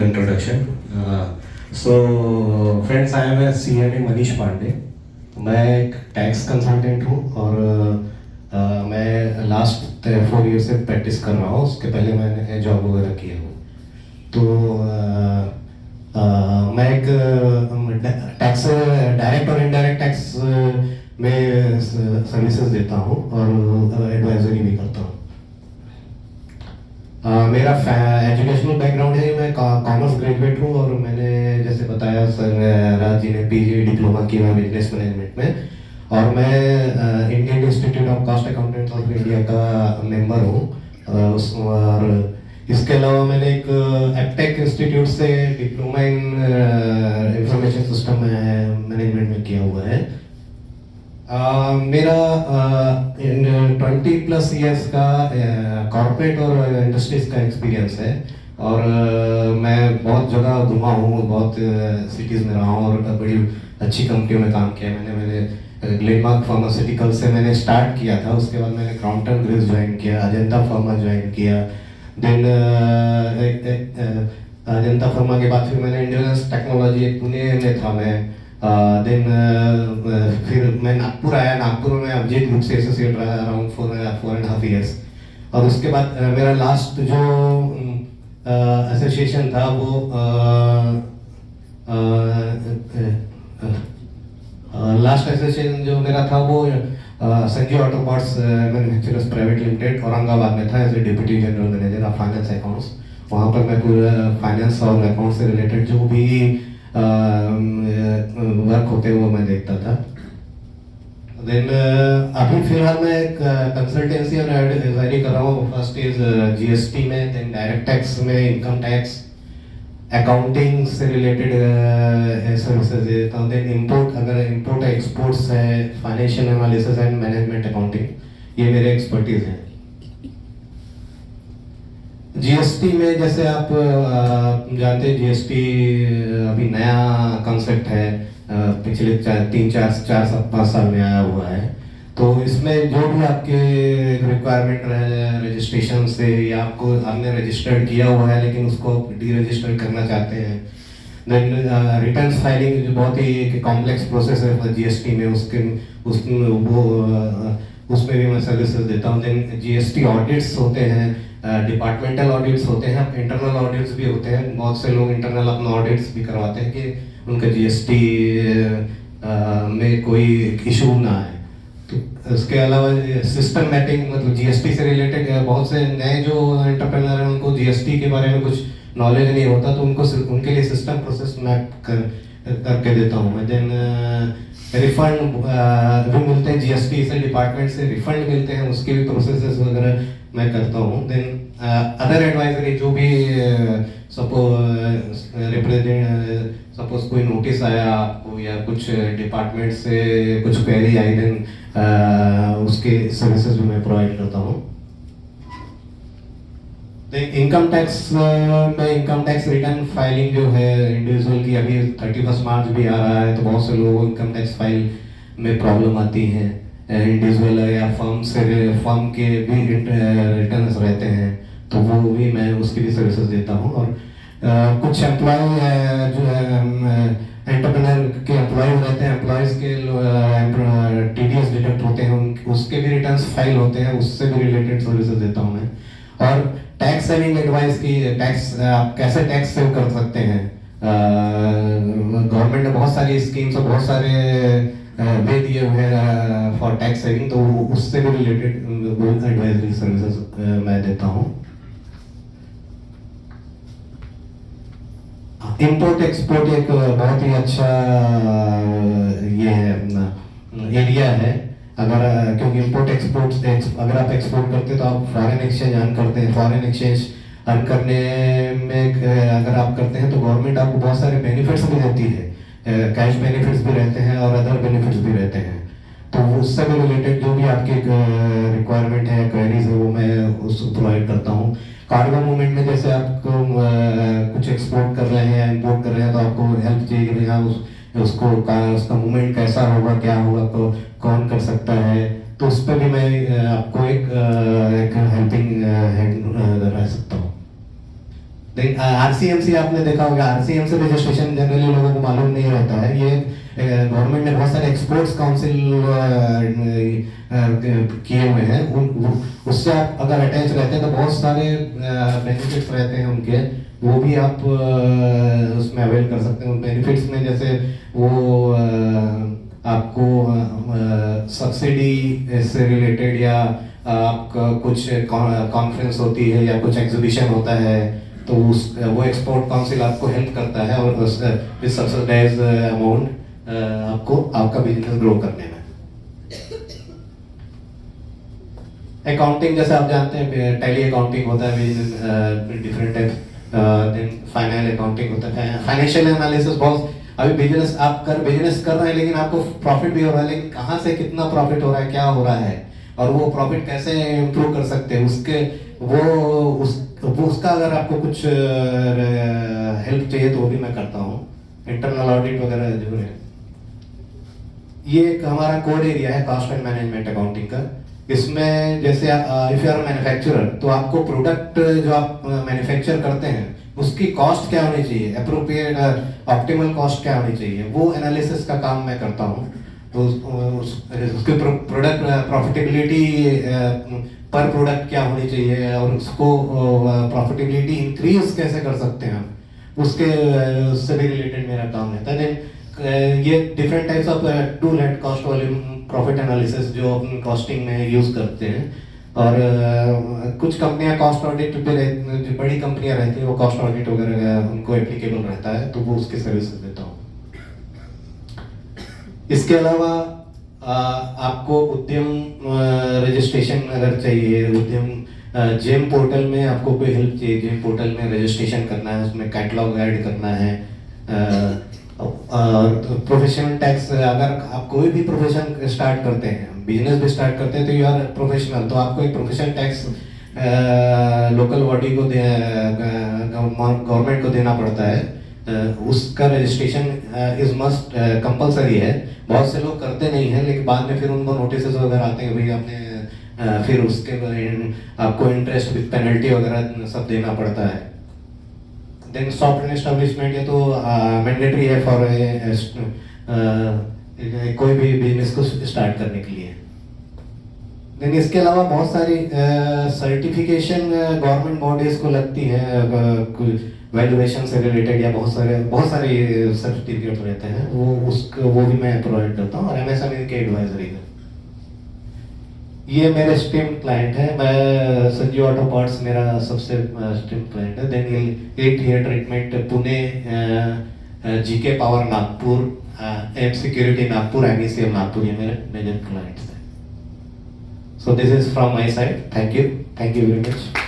Introduction. So friends, I am CMA Manish Pandey. मैं एक tax consultant हूँ और मैं लास्ट 4 ईयर से प्रैक्टिस कर रहा हूँ। उसके पहले मैंने जॉब वगैरह किया हूँ। तो मैं एक टैक्स, डायरेक्ट और इनडायरेक्ट टैक्स में सर्विसेज देता हूँ और एडवाइजरी भी करता हूँ। मेरा एजुकेशनल बैकग्राउंड है, मैं कॉमर्स ग्रेजुएट हूँ और मैंने जैसे बताया सर राज जी ने PG डिप्लोमा किया है बिजनेस मैनेजमेंट में। और मैं Indian institute of cost accountants of India का मेंबर हूँ। और इसके अलावा मैंने एक एपटेक इंस्टीट्यूट से diploma in information system management में किया हुआ है। मेरा 20+ ईयर्स का कॉर्पोरेट और इंडस्ट्रीज का एक्सपीरियंस है। और मैं बहुत जगह घुमा हूँ, बहुत सिटीज़ में रहा हूँ और बड़ी अच्छी कंपनियों में काम किया। मैंने ग्लेनमार्क फार्मास्यूटिकल से मैंने स्टार्ट किया था। उसके बाद मैंने क्रॉम्पटन ग्रीव्स ज्वाइन किया, अजंता फार्मा ज्वाइन किया। देन अजंता फार्मा के बाद फिर मैंने इंड्योरेंस टेक्नोलॉजी पुणे में था मैं। देन फिर मैं नागपुर आया। नागपुर में अभिजीत ग्रुप से एसोसिएट रहा अराउंड 4.5 ईयर्स। और उसके बाद मेरा लास्ट जो एसोसिएशन था वो लास्ट एसोसिएशन जो मेरा था वो Sanjay auto parts manufacturers private limited Aurangabad में था as a deputy general manager of finance accounts. वहाँ पर मैं पूरा फाइनेंस और अकाउंट से रिलेटेड जो भी वर्क होते हैं वो मैं देखता था। देन अभी फिलहाल मैं एक कंसल्टेंसी और एडवाइजरी कर रहा हूँ। फर्स्ट इज GST में, देन डायरेक्ट टैक्स में, इनकम टैक्स, अकाउंटिंग से रिलेटेड सर्विसेज देता हूँ। देन इम्पोर्ट, अगर इम्पोर्ट एक्सपोर्ट्स है, financial analysis and management accounting, ये मेरे एक्सपर्टीज हैं। GST में जैसे आप जानते हैं GST अभी नया कॉन्सेप्ट है, पिछले 3-4-5 साल में आया हुआ है। तो इसमें जो भी आपके रिक्वायरमेंट रहे रजिस्ट्रेशन से, या आपने रजिस्टर्ड किया हुआ है लेकिन उसको डीरजिस्टर करना चाहते हैं, देन रिटर्न फाइलिंग जो बहुत ही कॉम्प्लेक्स प्रोसेस है GST में, उसमें भी मैं सर्विसेज देता हूँ। देन GST ऑडिट्स होते हैं, डिपार्टमेंटल ऑडिट्स होते हैं, इंटरनल ऑडिट्स भी होते हैं। बहुत से लोग इंटरनल अपना ऑडिट्स भी करवाते हैं कि उनका GST में कोई इशू ना आए। तो इसके अलावा सिस्टमैटिक, मतलब GST से रिलेटेड बहुत से नए जो एंटरप्रेन्योर हैं उनको GST के बारे में कुछ नॉलेज नहीं होता, तो उनके लिए सिस्टम प्रोसेस मैप करके देता हूँ मैं। देन रिफंड भी मिलते हैं GST से, डिपार्टमेंट से रिफंड मिलते हैं, उसके भी प्रोसेसेस वगैरह मैं करता हूँ। देन अदर एडवाइजरी जो भी सपोज कोई नोटिस आया आपको या कुछ डिपार्टमेंट से कुछ क्वेरी आई, देन उसके सर्विसेज भी मैं प्रोवाइड करता हूँ। इनकम टैक्स में इनकम टैक्स रिटर्न फाइलिंग जो है इंडिविजुअल की, अभी 31 मार्च भी आ रहा है, तो बहुत से लोगों को इनकम टैक्स फाइल में प्रॉब्लम आती है। इंडिविजुअल या फर्म के भी रिटर्न्स रहते हैं, तो वो भी मैं उसकी भी सर्विसेज देता हूँ। और कुछ एम्प्लॉय जो एंटरप्रेन्योर के एम्प्लॉयज रहते हैं, एम्प्लॉयज़ के TDS डिडक्ट होते हैं, उसके भी रिटर्न्स फाइल होते हैं, उससे भी रिलेटेड सर्विसेज देता हूँ मैं। और टैक्स सेविंग एडवाइस की, टैक्स आप कैसे टैक्स सेव कर सकते हैं। गवर्नमेंट ने बहुत सारी स्कीम्स और बहुत सारे वे दिए हुए हैं फॉर टैक्स सेविंग, तो उससे भी रिलेटेड एडवाइजरी सर्विसेज मैं देता हूँ। इंपोर्ट एक्सपोर्ट एक बहुत ही अच्छा ये है एरिया है। अगर क्योंकि इंपोर्ट एक्सपोर्ट अगर आप एक्सपोर्ट करते हैं तो आप फॉरेन एक्सचेंज अर्न करते हैं। फॉरेन एक्सचेंज अर्न करने में अगर आप करते हैं तो गवर्नमेंट आपको बहुत सारे बेनिफिट्स भी देती है, कैश बेनिफिट्स भी रहते हैं और अदर बेनिफिट्स भी रहते हैं। तो उससे भी रिलेटेड जो भी आपकी रिक्वायरमेंट है, क्वेरीज है, वो मैं उसको प्रोवाइड करता हूँ। कार्गो मूवमेंट में जैसे आपको कुछ एक्सपोर्ट कर रहे हैं या इम्पोर्ट कर रहे हैं तो आपको हेल्प चाहिए, यहाँ उसका मूवमेंट कैसा होगा, क्या होगा, तो कौन कर सकता है, तो उस पर भी मैं आपको एक हेल्पिंग हैंड रह सकता हूँ। देन आरसीएमसी आपने देखा होगा, आरसीएमसी रजिस्ट्रेशन जनरली लोगों को मालूम नहीं रहता है। ये गवर्नमेंट ने बहुत सारे एक्सपोर्ट्स काउंसिल किए हुए हैं, उससे आप अगर अटैच रहते हैं तो बहुत सारे बेनिफिट्स रहते हैं उनके, वो भी आप उसमें अवेल कर सकते हैं। बेनिफिट्स में जैसे वो आपको सब्सिडी से रिलेटेड, या आपका कुछ कॉन्फ्रेंस होती है या कुछ एग्जीबिशन होता है तो उस वो एक्सपोर्ट काउंसिल आपको हेल्प करता है और उस सब्सिडाइज अमाउंट आपको आपका बिजनेस ग्रो करने में। अकाउंटिंग जैसे आप जानते हैं, टैली अकाउंटिंग होता है, different type, then final accounting होता है, फाइनेंशियल एनालिसिस। बहुत अभी बिजनेस कर रहे हैं लेकिन आपको प्रॉफिट भी हो रहा है, लेकिन कहाँ से कितना प्रॉफिट हो रहा है, क्या हो रहा है, और वो प्रॉफिट कैसे इम्प्रूव कर सकते हैं, उसका अगर आपको कुछ हेल्प चाहिए तो वो भी मैं करता हूँ। इंटरनल ऑडिट वगैरह जो है, ये एक हमारा कोर एरिया है कॉस्ट एंड मैनेजमेंट अकाउंटिंग का। इसमें जैसे इफ यू आर मैन्युफैक्चरर, तो आपको प्रोडक्ट जो आप मैन्युफैक्चर करते हैं उसकी कॉस्ट क्या होनी चाहिए, अप्रोप्रिएट ऑप्टिमल कॉस्ट क्या होनी चाहिए, वो एनालिसिस का काम मैं करता हूँ। तो उसके प्रोडक्ट प्रॉफिटेबिलिटी पर प्रोडक्ट क्या होनी चाहिए और उसको प्रॉफिटेबिलिटी इंक्रीज कैसे कर सकते हैं, उसके उससे भी रिलेटेड मेरा काम रहता है। ये different types of tool and cost volume profit analysis जो अपन कॉस्टिंग में यूज करते हैं। और कुछ कंपनियां कॉस्ट ऑडिट पे जो बड़ी कंपनियां रहती हैं वो कॉस्ट ऑडिट वगैरह उनको एप्लीकेबल रहता है, तो वो उसकी सर्विसेज देता हूँ। इसके अलावा आपको उद्यम रजिस्ट्रेशन अगर चाहिए, उद्यम जेम पोर्टल में आपको कोई हेल्प चाहिए, जेम पोर्टल में रजिस्ट्रेशन करना है, उसमें कैटलॉग ऐड करना है, प्रोफेशनल टैक्स, अगर आप कोई भी प्रोफेशन स्टार्ट करते हैं, बिजनेस भी स्टार्ट करते हैं तो यू आर प्रोफेशनल, तो आपको एक प्रोफेशनल टैक्स लोकल बॉडी को गवर्नमेंट को देना पड़ता है। उसका रजिस्ट्रेशन इज मस्ट कंपलसरी है। बहुत से लोग करते नहीं हैं, लेकिन बाद में फिर उनको नोटिस वगैरह आते हैं, भाई आपने फिर उसके आपको इंटरेस्ट विद पेनल्टी वगैरह सब देना पड़ता है। देन सॉफ्टवेयर एस्टेब्लिशमेंट, ये तो मैंडेटरी है फॉर कोई भी बिजनेस को स्टार्ट करने के लिए। देन इसके अलावा बहुत सारी सर्टिफिकेशन गवर्नमेंट बॉडीज को लगती है, वैल्यूएशन से रिलेटेड, या बहुत सारे सर्टिफिकेट रहते हैं, वो भी मैं प्रोवाइड करता हूँ। और एमएसएमई के एडवाइजरी में ये मेरे स्टीम क्लाइंट है। मैं संजीव ऑटो पार्ट्स मेरा सबसे स्टीम क्लाइंट है। देन ये 8 year treatment Pune, GK power Nagpur, M security Nagpur, MECL Nagpur, ये मेरे मेजर क्लाइंट्स हैं। So this is from my side. Thank you very much.